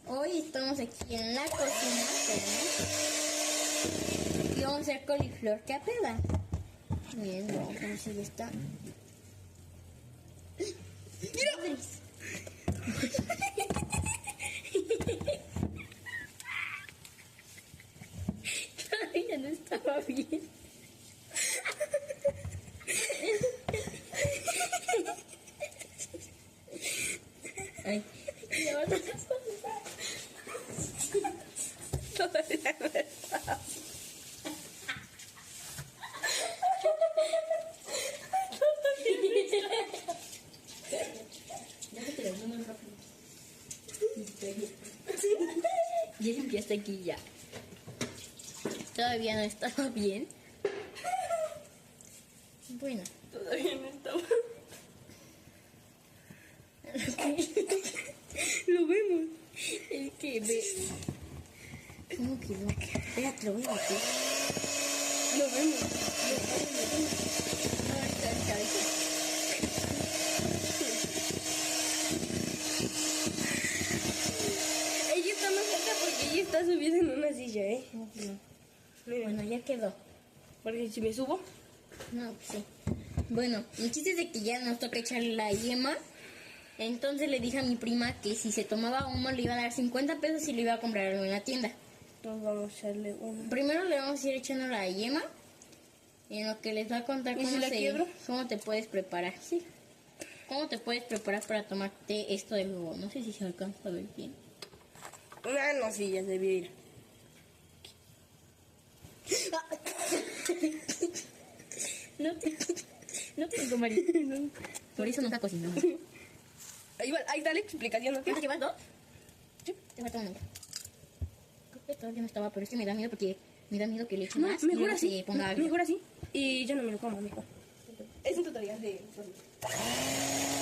Hoy estamos aquí en la cocina y vamos a hacer coliflor capela. Miren, vamos a ver si ya está. ¡Mira! Todavía no estaba bien. Ay, y ahora toda la verdad. Déjate la mano rápido. Ya limpiaste aquí ya. Todavía no estaba bien. Bueno. Todavía no estaba. Lo vemos. Es que ve. ¿Cómo quedó? Espérate, lo voy a meter. Lo vemos. No, está en cabeza. Ella está más cerca porque ella está subida en una silla, ¿eh? No. Miren, Bueno, ya quedó. porque si me subo. No, pues sí. Bueno, el chiste es de que ya nos toca echarle la yema. Entonces le dije a mi prima que si se tomaba uno le iba a dar 50 pesos y le iba a comprar algo en la tienda. Entonces vamos a echarle uno. Primero le vamos a ir echando la yema. Y en lo que les va a contar ¿Y si la quiebro? cómo te puedes preparar. Sí. ¿Cómo te puedes preparar para tomarte esto de huevo? No sé si se alcanza a ver bien. Ah, no, sí, ya se debía ir. No tengo marido. Por eso no está cocinando. Ahí está la explicación, ¿no? ¿Cuántos llevas? ¿2? Sí, te falta uno. Creo que todavía no estaba, pero es que me da miedo porque me da miedo que le eche No, más. mejor y así. se ponga agrio. Mejor así. Y yo no me lo como, mejor. Es un tutorial de...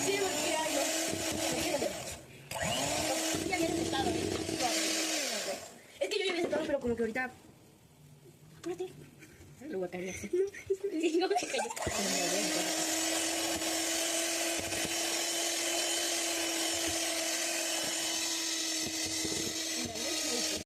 Sí, porque hay Ya habías estado. Es que yo ya había sentado, pero como que ahorita... Apúrate. Lo voy a caer así. Sí, no, se cayó.